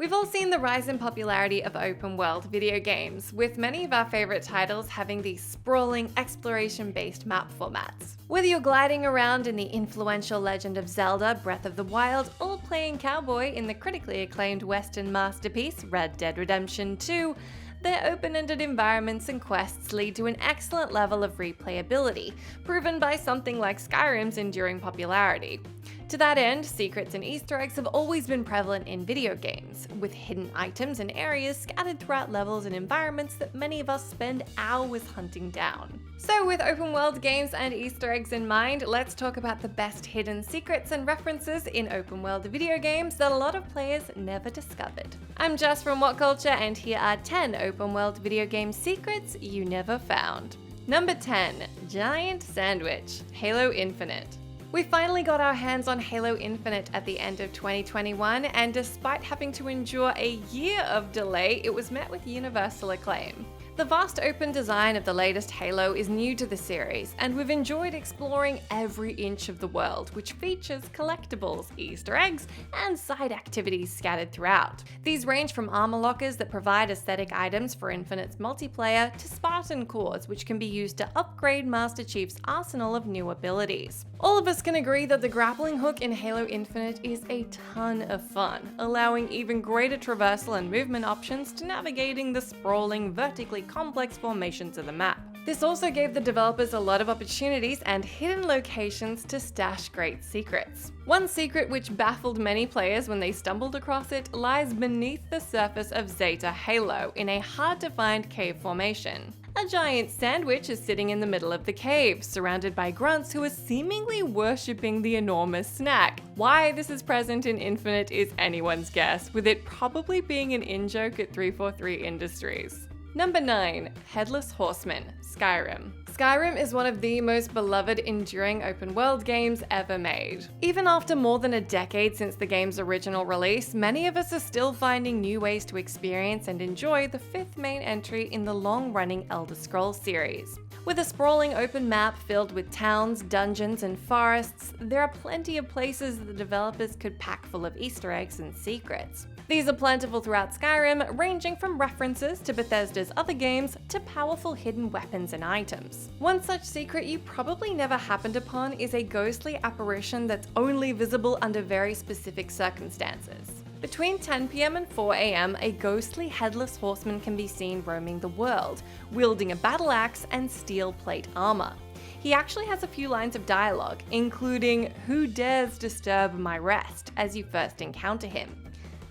We've all seen the rise in popularity of open-world video games, with many of our favorite titles having these sprawling, exploration-based map formats. Whether you're gliding around in the influential Legend of Zelda: Breath of the Wild, or playing cowboy in the critically acclaimed Western masterpiece Red Dead Redemption 2, their open-ended environments and quests lead to an excellent level of replayability, proven by something like Skyrim's enduring popularity. To that end, secrets and Easter eggs have always been prevalent in video games, with hidden items and areas scattered throughout levels and environments that many of us spend hours hunting down. So with open world games and Easter eggs in mind, let's talk about the best hidden secrets and references in open world video games that a lot of players never discovered. I'm Jess from WhatCulture, and here are 10 open world video game secrets you never found. Number 10. Giant Sandwich, Halo Infinite. We finally got our hands on Halo Infinite at the end of 2021, and despite having to endure a year of delay, it was met with universal acclaim. The vast open design of the latest Halo is new to the series, and we've enjoyed exploring every inch of the world, which features collectibles, Easter eggs, and side activities scattered throughout. These range from armor lockers that provide aesthetic items for Infinite's multiplayer to Spartan cores, which can be used to upgrade Master Chief's arsenal of new abilities. All of us can agree that the grappling hook in Halo Infinite is a ton of fun, allowing even greater traversal and movement options to navigating the sprawling, vertically complex formations of the map. This also gave the developers a lot of opportunities and hidden locations to stash great secrets. One secret which baffled many players when they stumbled across it lies beneath the surface of Zeta Halo in a hard-to-find cave formation. A giant sandwich is sitting in the middle of the cave, surrounded by grunts who are seemingly worshipping the enormous snack. Why this is present in Infinite is anyone's guess, with it probably being an in-joke at 343 Industries. Number 9. Headless Horseman, Skyrim. Skyrim is one of the most beloved enduring open world games ever made. Even after more than a decade since the game's original release, many of us are still finding new ways to experience and enjoy the fifth main entry in the long-running Elder Scrolls series. With a sprawling open map filled with towns, dungeons, and forests, there are plenty of places that the developers could pack full of Easter eggs and secrets. These are plentiful throughout Skyrim, ranging from references to Bethesda's other games to powerful hidden weapons and items. One such secret you probably never happened upon is a ghostly apparition that's only visible under very specific circumstances. Between 10 PM and 4 AM, a ghostly headless horseman can be seen roaming the world, wielding a battle axe and steel plate armor. He actually has a few lines of dialogue, including "Who dares disturb my rest?" as you first encounter him.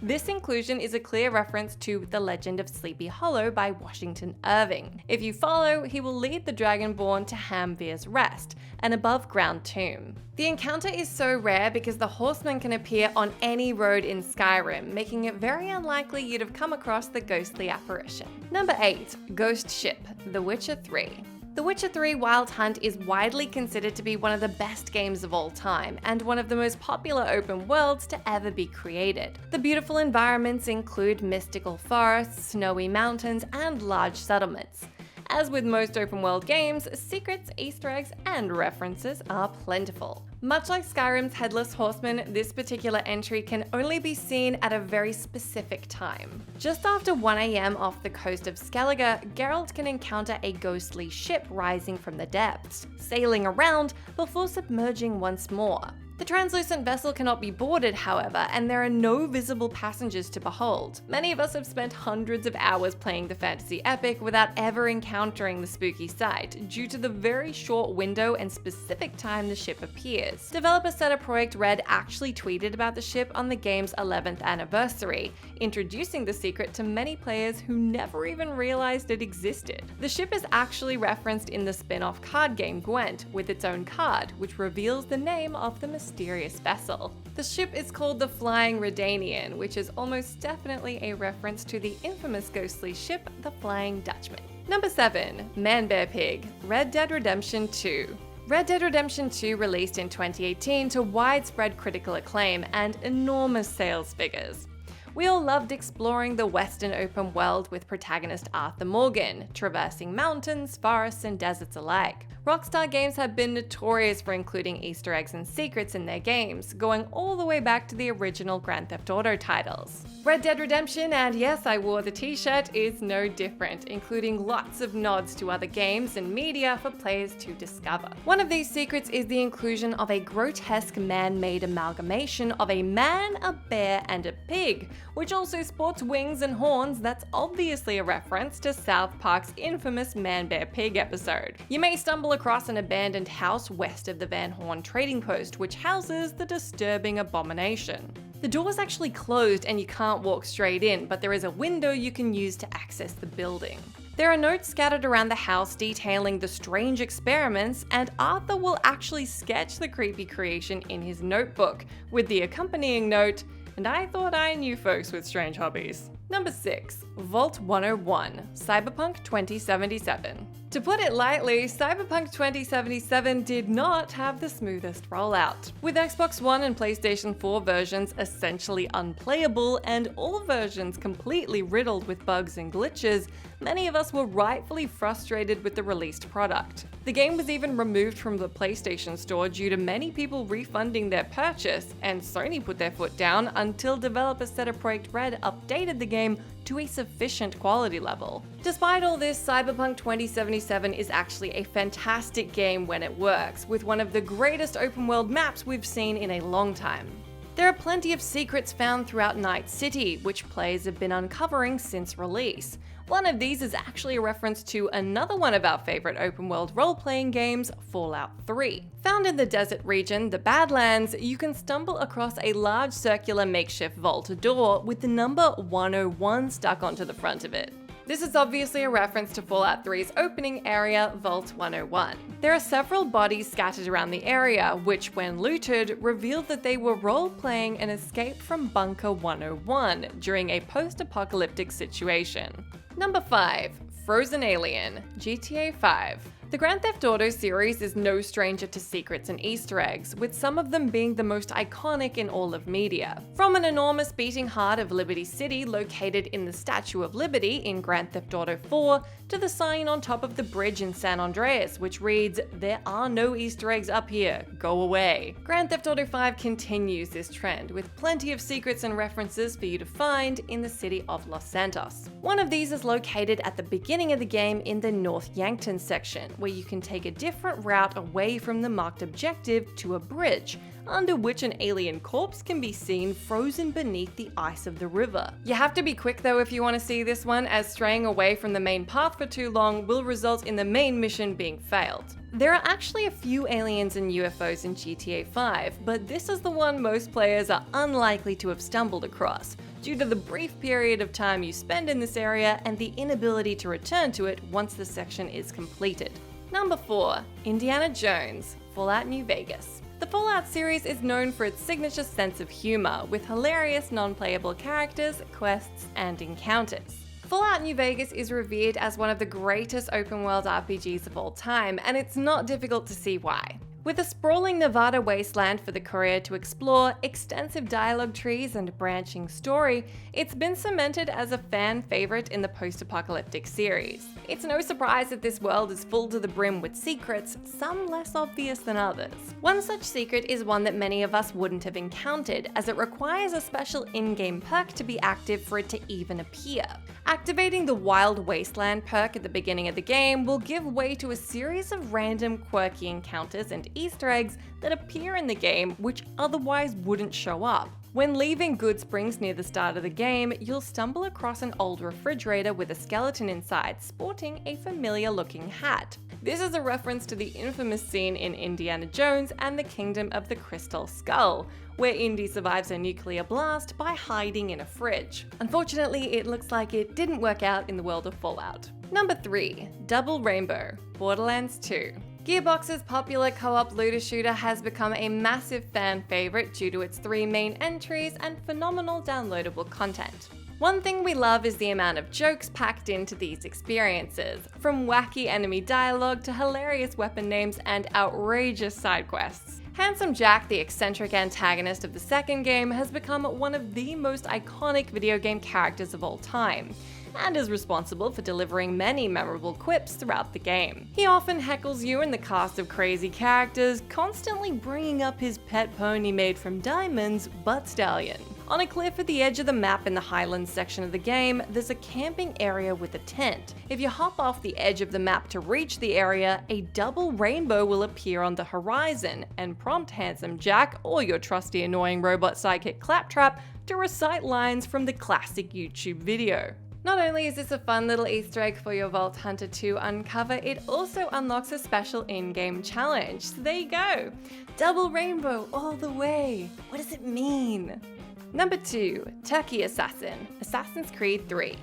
This inclusion is a clear reference to The Legend of Sleepy Hollow by Washington Irving. If you follow, he will lead the Dragonborn to Hamvir's Rest, an above-ground tomb. The encounter is so rare because the horseman can appear on any road in Skyrim, making it very unlikely you'd have come across the ghostly apparition. Number 8. Ghost Ship, The Witcher 3. The Witcher 3 Wild Hunt is widely considered to be one of the best games of all time, and one of the most popular open worlds to ever be created. The beautiful environments include mystical forests, snowy mountains, and large settlements. As with most open world games, secrets, Easter eggs, and references are plentiful. Much like Skyrim's Headless Horseman, this particular entry can only be seen at a very specific time. Just after 1 AM off the coast of Skellige, Geralt can encounter a ghostly ship rising from the depths, sailing around before submerging once more. The translucent vessel cannot be boarded, however, and there are no visible passengers to behold. Many of us have spent hundreds of hours playing the fantasy epic without ever encountering the spooky sight, due to the very short window and specific time the ship appears. Developer Cedar Projekt Red actually tweeted about the ship on the game's 11th anniversary, introducing the secret to many players who never even realized it existed. The ship is actually referenced in the spin-off card game Gwent, with its own card, which reveals the name of the mysterious vessel. The ship is called the Flying Redanian, which is almost definitely a reference to the infamous ghostly ship, the Flying Dutchman. Number 7. Man Bear Pig, Red Dead Redemption 2. Red Dead Redemption 2 released in 2018 to widespread critical acclaim and enormous sales figures. We all loved exploring the Western open world with protagonist Arthur Morgan, traversing mountains, forests, and deserts alike. Rockstar Games have been notorious for including Easter eggs and secrets in their games, going all the way back to the original Grand Theft Auto titles. Red Dead Redemption, and yes, I wore the t-shirt, is no different, including lots of nods to other games and media for players to discover. One of these secrets is the inclusion of a grotesque man-made amalgamation of a man, a bear, and a pig, which also sports wings and horns. That's obviously a reference to South Park's infamous Man-Bear-Pig episode. You may stumble across an abandoned house west of the Van Horn trading post, which houses the disturbing abomination. The door's actually closed and you can't walk straight in, but there is a window you can use to access the building. There are notes scattered around the house detailing the strange experiments, and Arthur will actually sketch the creepy creation in his notebook, with the accompanying note, "And I thought I knew folks with strange hobbies." Number 6. Vault 101, Cyberpunk 2077. To put it lightly, Cyberpunk 2077 did not have the smoothest rollout. With Xbox One and PlayStation 4 versions essentially unplayable and all versions completely riddled with bugs and glitches, many of us were rightfully frustrated with the released product. The game was even removed from the PlayStation Store due to many people refunding their purchase, and Sony put their foot down until developer CD Projekt Red updated the game to a sufficient quality level. Despite all this, Cyberpunk 2077 is actually a fantastic game when it works, with one of the greatest open world maps we've seen in a long time. There are plenty of secrets found throughout Night City, which players have been uncovering since release. One of these is actually a reference to another one of our favorite open world role-playing games, Fallout 3. Found in the desert region, the Badlands, you can stumble across a large circular makeshift vault door with the number 101 stuck onto the front of it. This is obviously a reference to Fallout 3's opening area, Vault 101. There are several bodies scattered around the area, which when looted, revealed that they were role-playing an escape from Bunker 101 during a post-apocalyptic situation. Number 5. Frozen Alien, GTA 5. The Grand Theft Auto series is no stranger to secrets and Easter eggs, with some of them being the most iconic in all of media. From an enormous beating heart of Liberty City located in the Statue of Liberty in Grand Theft Auto 4, to the sign on top of the bridge in San Andreas which reads, "There are no Easter eggs up here, go away." Grand Theft Auto 5 continues this trend, with plenty of secrets and references for you to find in the city of Los Santos. One of these is located at the beginning of the game in the North Yankton section, where you can take a different route away from the marked objective to a bridge, under which an alien corpse can be seen frozen beneath the ice of the river. You have to be quick though if you want to see this one, as straying away from the main path for too long will result in the main mission being failed. There are actually a few aliens and UFOs in GTA 5, but this is the one most players are unlikely to have stumbled across, due to the brief period of time you spend in this area and the inability to return to it once the section is completed. Number 4. Indiana Jones, Fallout New Vegas. The Fallout series is known for its signature sense of humor, with hilarious non-playable characters, quests, and encounters. Fallout New Vegas is revered as one of the greatest open-world RPGs of all time, and it's not difficult to see why. With a sprawling Nevada wasteland for the courier to explore, extensive dialogue trees, and branching story, it's been cemented as a fan favorite in the post-apocalyptic series. It's no surprise that this world is full to the brim with secrets, some less obvious than others. One such secret is one that many of us wouldn't have encountered, as it requires a special in-game perk to be active for it to even appear. Activating the Wild Wasteland perk at the beginning of the game will give way to a series of random quirky encounters and Easter eggs that appear in the game which otherwise wouldn't show up. When leaving Good Springs near the start of the game, you'll stumble across an old refrigerator with a skeleton inside sporting a familiar looking hat. This is a reference to the infamous scene in Indiana Jones and the Kingdom of the Crystal Skull, where Indy survives a nuclear blast by hiding in a fridge. Unfortunately, it looks like it didn't work out in the world of Fallout. Number 3. Double Rainbow, Borderlands 2. Gearbox's popular co-op looter shooter has become a massive fan favorite due to its 3 main entries and phenomenal downloadable content. One thing we love is the amount of jokes packed into these experiences, from wacky enemy dialogue to hilarious weapon names and outrageous side quests. Handsome Jack, the eccentric antagonist of the second game, has become one of the most iconic video game characters of all time. and is responsible for delivering many memorable quips throughout the game. He often heckles you in the cast of crazy characters, constantly bringing up his pet pony made from diamonds, Butt Stallion. On a cliff at the edge of the map in the Highlands section of the game, there's a camping area with a tent. If you hop off the edge of the map to reach the area, a double rainbow will appear on the horizon and prompt Handsome Jack or your trusty annoying robot sidekick Claptrap to recite lines from the classic YouTube video. Not only is this a fun little Easter egg for your Vault Hunter to uncover, it also unlocks a special in-game challenge. So there you go. Double rainbow all the way. What does it mean? Number 2, Turkey Assassin, Assassin's Creed 3.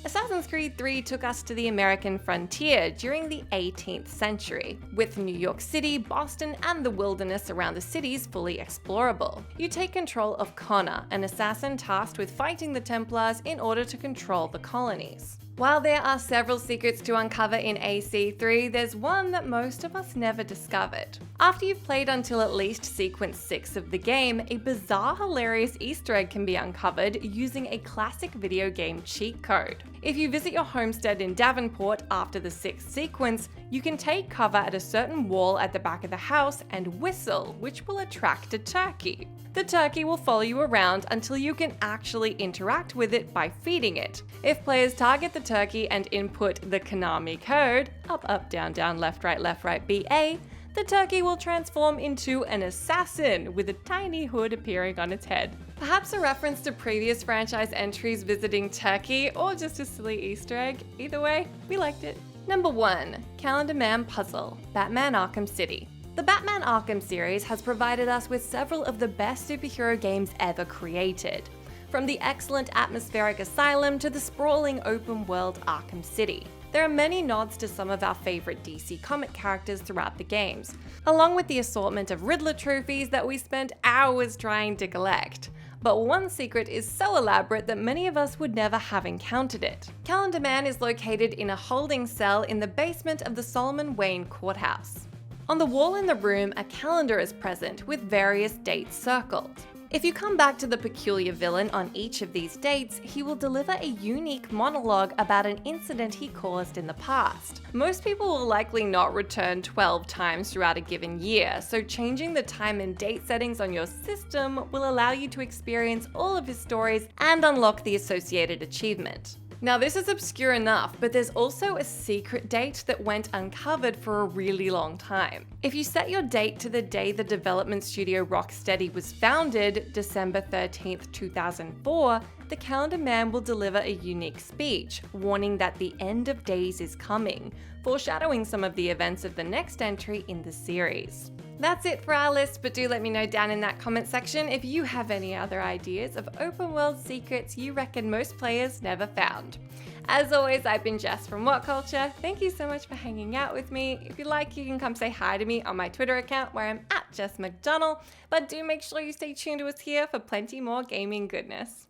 Assassin's Creed 3 took us to the American frontier during the 18th century, with New York City, Boston, and the wilderness around the cities fully explorable. You take control of Connor, an assassin tasked with fighting the Templars in order to control the colonies. While there are several secrets to uncover in AC3, there's one that most of us never discovered. After you've played until at least sequence 6 of the game, a bizarre, hilarious Easter egg can be uncovered using a classic video game cheat code. If you visit your homestead in Davenport after the 6th sequence, you can take cover at a certain wall at the back of the house and whistle, which will attract a turkey. The turkey will follow you around until you can actually interact with it by feeding it. If players target the turkey and input the Konami code, up, up, down, down, left, right, BA, the turkey will transform into an assassin with a tiny hood appearing on its head. Perhaps a reference to previous franchise entries visiting Turkey, or just a silly Easter egg. Either way, we liked it. Number 1, Calendar Man Puzzle, Batman Arkham City. The Batman Arkham series has provided us with several of the best superhero games ever created. From the excellent atmospheric asylum to the sprawling open world Arkham City. There are many nods to some of our favorite DC comic characters throughout the games, along with the assortment of Riddler trophies that we spent hours trying to collect. But one secret is so elaborate that many of us would never have encountered it. Calendar Man is located in a holding cell in the basement of the Solomon Wayne Courthouse. On the wall in the room, a calendar is present with various dates circled. If you come back to the peculiar villain on each of these dates, he will deliver a unique monologue about an incident he caused in the past. Most people will likely not return 12 times throughout a given year, so changing the time and date settings on your system will allow you to experience all of his stories and unlock the associated achievement. Now this is obscure enough, but there's also a secret date that went uncovered for a really long time. If you set your date to the day the development studio Rocksteady was founded, December 13th, 2004, the Calendar Man will deliver a unique speech, warning that the end of days is coming, foreshadowing some of the events of the next entry in the series. That's it for our list, but do let me know down in that comment section if you have any other ideas of open world secrets you reckon most players never found. As always, I've been Jess from WhatCulture. Thank you so much for hanging out with me. If you like, you can come say hi to me on my Twitter account where I'm @JessMcDonnell, but do make sure you stay tuned to us here for plenty more gaming goodness.